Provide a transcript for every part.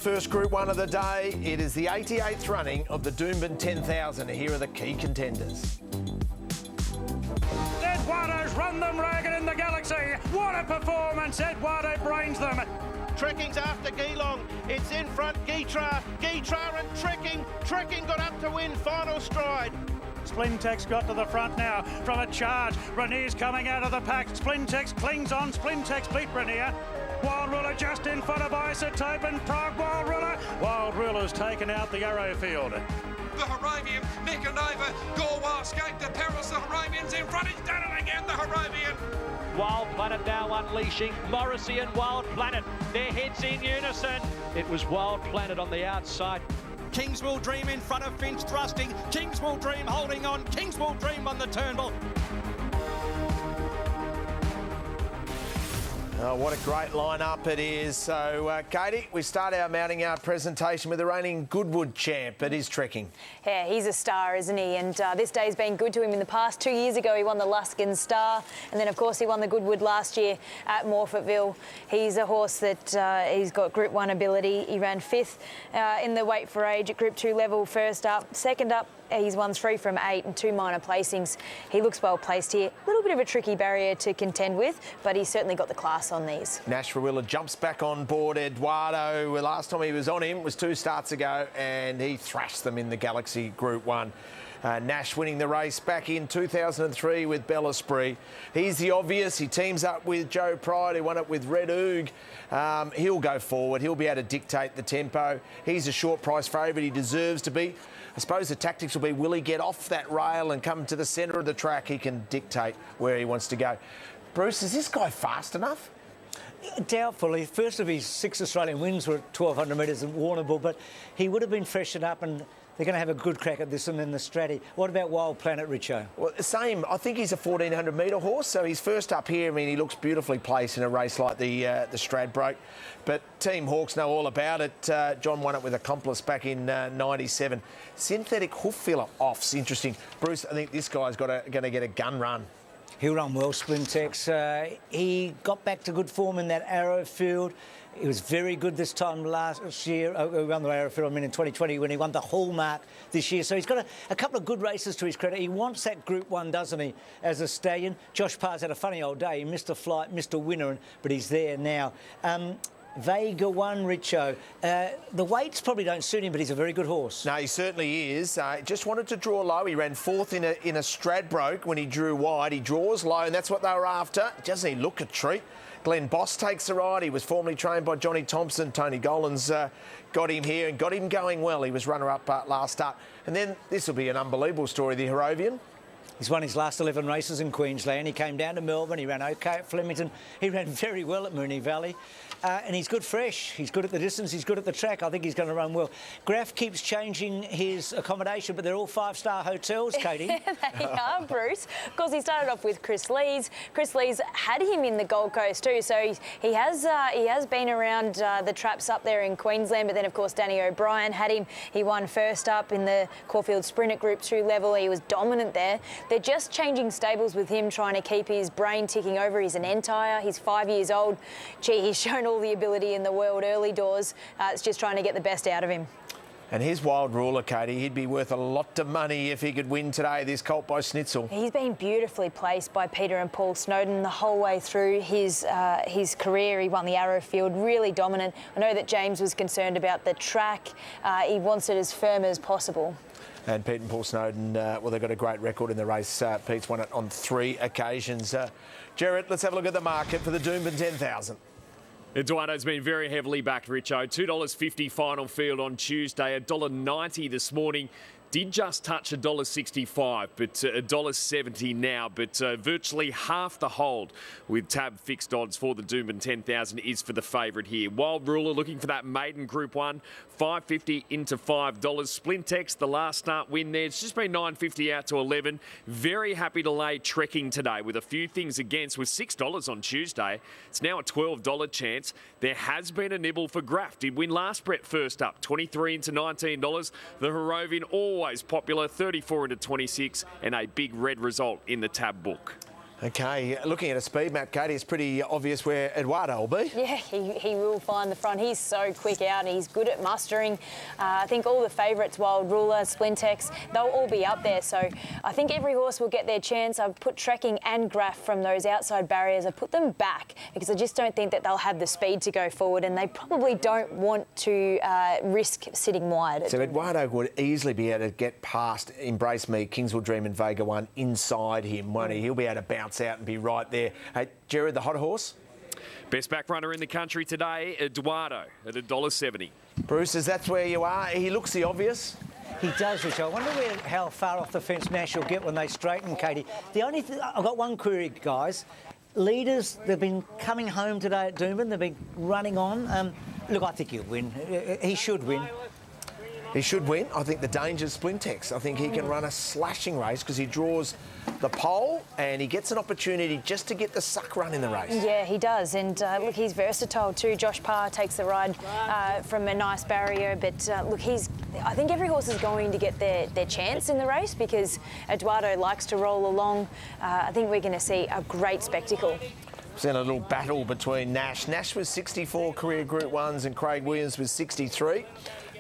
First Group 1 of the day. It is the 88th running of the Doomben 10,000. Here are the key contenders. Eduardo's run them ragged in the Galaxy. What a performance. Eduardo brains them. Trekking's after Geelong. It's in front, 𝐃𝐎𝐿 and Trekking. Trekking got up to win final stride. Splintex got to the front now from a charge. Rainier's coming out of the pack. Splintex clings on. Splintex beat Rainier. Wild Ruler just in front of Isotope and Prague Wild Ruler. Wild Ruler's taken out the Arrowfield. The Haravian, Nikonova, Gorwar escaped the perils. The Haravian's in front. He's done it again, the Haravian. Wild Planet now unleashing. Morrissey and Wild Planet, their heads in unison. It was Wild Planet on the outside. Kingswell Dream in front of Finch thrusting. Kingswell Dream holding on. Kingswell Dream on the Turnbull. Oh, what a great lineup it is. So, Katie, we start our mounting out presentation with the reigning Goodwood champ at his trekking. Yeah, he's a star, isn't he? And this day's been good to him in the past. 2 years ago, he won the Luskin Star. And then, of course, he won the Goodwood last year at Morphettville. He's a horse that he's got Group 1 ability. He ran 5th in the weight for age at Group 2 level, first up. Second up, he's won 3 from 8 and 2 minor placings. He looks well placed here. A little bit of a tricky barrier to contend with, but he's certainly got the class on these. Nash Rawiller jumps back on board Eduardo. Last time he was on him was 2 starts ago, and he thrashed them in the Galaxy Group 1. Nash winning the race back in 2003 with Bellesprit. He's the obvious. He teams up with Joe Pride, who won it with Red Oog. He'll go forward. He'll be able to dictate the tempo. He's a short price favourite. He deserves to be. I suppose the tactics will be, will he get off that rail and come to the centre of the track? He can dictate where he wants to go. Bruce, is this guy fast enough? Doubtfully. First of his 6 Australian wins were at 1,200 metres at Warrnambool, but he would have been freshened up, and they're going to have a good crack at this and then the Stratty. What about Wild Planet, Richo? Well, same. I think he's a 1,400 metre horse, so he's first up here. I mean, he looks beautifully placed in a race like the Stradbroke. But Team Hawks know all about it. John won it with Accomplice back in 97. Synthetic hoof filler off's interesting. Bruce, I think this guy's going to get a gun run. He'll run well, Splintex. He got back to good form in that Arrowfield. He was very good this time last year. He won the Arrowfield, in 2020 when he won the Hallmark this year. So he's got a couple of good races to his credit. He wants that Group 1, doesn't he, as a stallion? Josh Parr's had a funny old day. He missed a flight, missed a winner, but he's there now. Vega 1, Richo. The weights probably don't suit him, but he's a very good horse. No, he certainly is. Just wanted to draw low. He ran 4th in a Stradbroke when he drew wide. He draws low, and that's what they were after. Doesn't he look a treat? Glenn Boss takes the ride. He was formerly trained by Johnny Thompson. Tony Golan's got him here and got him going well. He was runner-up last start. And then this will be an unbelievable story, the Haravian. He's won his last 11 races in Queensland. He came down to Melbourne. He ran OK at Flemington. He ran very well at Moonee Valley. And he's good fresh. He's good at the distance. He's good at the track. I think he's going to run well. Graf keeps changing his accommodation, but they're all 5-star hotels, Katie. They are, Bruce. Of course, he started off with Chris Lees. Chris Lees had him in the Gold Coast too, so he has been around the traps up there in Queensland. But then, of course, Danny O'Brien had him. He won first up in the Caulfield Sprint at Group 2 level. He was dominant there. They're just changing stables with him, trying to keep his brain ticking over. He's an Entire. He's 5 years old. Gee, he's shown all the ability in the world early doors. It's just trying to get the best out of him. And his Wild Ruler, Katie, he'd be worth a lot of money if he could win today, this colt by Schnitzel. He's been beautifully placed by Peter and Paul Snowden the whole way through his career. He won the Arrowfield, really dominant. I know that James was concerned about the track. He wants it as firm as possible. And Pete and Paul Snowden, well, they've got a great record in the race. Pete's won it on 3 occasions. Jarrett, let's have a look at the market for the Doomben 10,000. Eduardo's been very heavily backed, Richo. $2.50 final field on Tuesday, $1.90 this morning. Did just touch $1.65, but $1.70 now, but virtually half the hold with tab fixed odds for the Doomben 10,000 is for the favourite here. Wild Ruler looking for that maiden Group 1, $5.50 into $5. Splintex, the last start win there. It's just been $9.50 out to 11. Very happy to lay Trekking today with a few things against with $6 on Tuesday. It's now a $12 chance. There has been a nibble for Graf. Did win last Brett first up, $23 into $19. The Haravian always popular, 34 into 26, and a big red result in the tab book. Okay, looking at a speed map, Katie, it's pretty obvious where Eduardo will be. Yeah, he will find the front. He's so quick out. He's good at mustering. I think all the favourites, Wild Ruler, Splintex, they'll all be up there. So I think every horse will get their chance. I've put Trekking and Graf from those outside barriers. I've put them back because I just don't think that they'll have the speed to go forward, and they probably don't want to risk sitting wide. So Eduardo would easily be able to get past Embrace Me, Kingswood Dream and Vega One inside him, won't he? He'll be able to bounce out and be right there. Hey, Jared, the hot horse? Best back runner in the country today, Eduardo, at $1.70. Bruce, that's where you are. He looks the obvious. He does, Rich. I wonder how far off the fence Nash will get when they straighten, Katie. The only thing, I've got one query, guys. Leaders, they've been coming home today at Doomben. They've been running on. Look, I think he'll win. He should win. He should win. I think the danger's Splintex. I think he can run a slashing race because he draws the pole and he gets an opportunity just to get the suck run in the race. Yeah, he does. And look, he's versatile too. Josh Parr takes the ride from a nice barrier. But look, I think every horse is going to get their chance in the race because Eduardo likes to roll along. I think we're going to see a great spectacle. Then a little battle between Nash. Nash was 64 career Group 1s and Craig Williams was 63.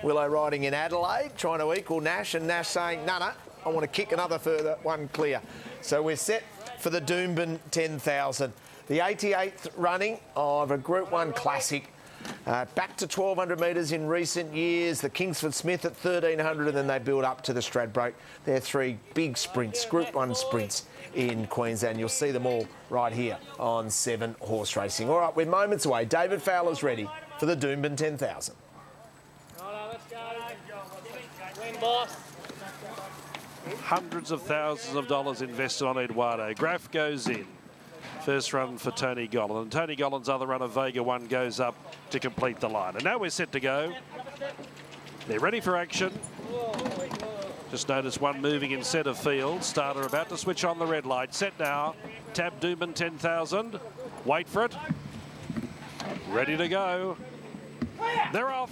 Willow riding in Adelaide, trying to equal Nash, and Nash saying, no, I want to kick another further one clear. So we're set for the Doomben 10,000. The 88th running of a Group 1 classic. Back to 1,200 metres in recent years. The Kingsford Smith at 1,300, and then they build up to the Stradbroke. They're three big sprints, Group 1 sprints in Queensland. You'll see them all right here on 7 Horse Racing. All right, we're moments away. David Fowler's ready for the Doomben 10,000. Hundreds of thousands of dollars invested on Eduardo. Graf goes in. First run for Tony Gollan. And Tony Gollan's other run of Vega One goes up to complete the line. And now we're set to go. They're ready for action. Just notice one moving in centre field. Starter about to switch on the red light. Set now. Tab Doomben 10,000. Wait for it. Ready to go. They're off.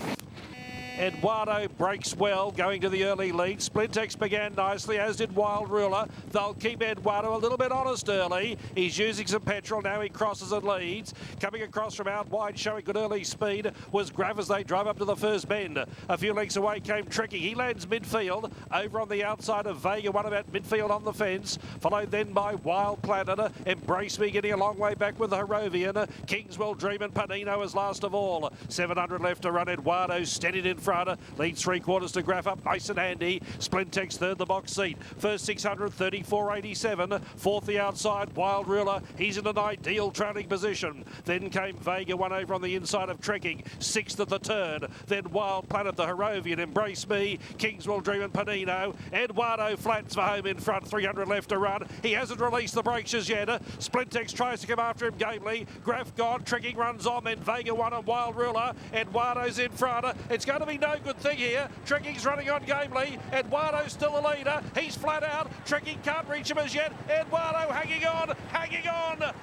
Eduardo breaks well, going to the early lead. Splintex began nicely, as did Wild Ruler. They'll keep Eduardo a little bit honest early. He's using some petrol. Now he crosses and leads. Coming across from out wide, showing good early speed, was Graf as they drive up to the first bend. A few lengths away came Tricky. He lands midfield, over on the outside of Vega One, about midfield on the fence. Followed then by Wild Planet. Embrace Me getting a long way back with the Harrovian. Kingswell Dream and Panino as last of all. 700 left to run. Eduardo steadied in front. Leads 3/4 to Graf up nice and handy. Splintex third the box seat. First 600, 34.87. Fourth the outside, Wild Ruler. He's in an ideal trailing position. Then came Vega One over on the inside of Trekking. Sixth at the turn. Then Wild Planet, the Harrovian, Embrace Me, Kingswell Dream and Panino. Eduardo flats for home in front. 300 left to run. He hasn't released the brakes as yet. Splintex tries to come after him gamely. Graf gone. Trekking runs on. Then Vega One and Wild Ruler. Eduardo's in front. It's going to be no good thing here. Trekking's running on gamely. Eduardo's still the leader. He's flat out. Trekking can't reach him as yet. Eduardo hanging on.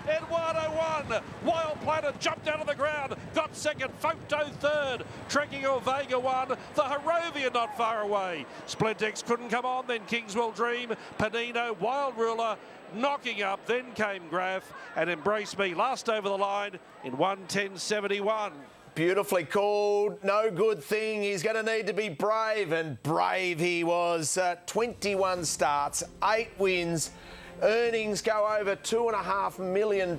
Eduardo won. Wild Planet jumped out of the ground. Got second. Photo third. Trekking or Vega One. The Harrovian not far away. Splintex couldn't come on. Then Kingswell Dream. Panino. Wild Ruler knocking up. Then came Graf and Embrace Me last over the line in 1:10.71. Beautifully called. No good thing. He's going to need to be brave, and brave he was. 21 starts, 8 wins. Earnings go over $2.5 million,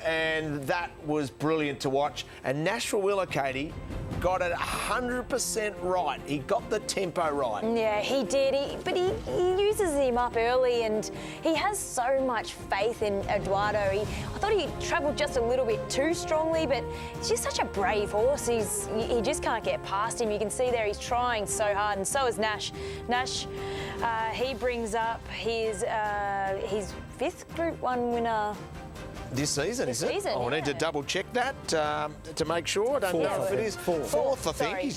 and that was brilliant to watch. And Nashville Willa, Katie, got it 100% right. He got the tempo right. Yeah, he did. But he uses him up early, and he has so much faith in Eduardo. I thought he travelled just a little bit too strongly, but he's just such a brave horse. He just can't get past him. You can see there he's trying so hard, and so is Nash. Nash, he brings up his 5th Group 1 winner. This season, is it? I need to double check that to make sure. I don't know if it is. Fourth, I think. Sorry.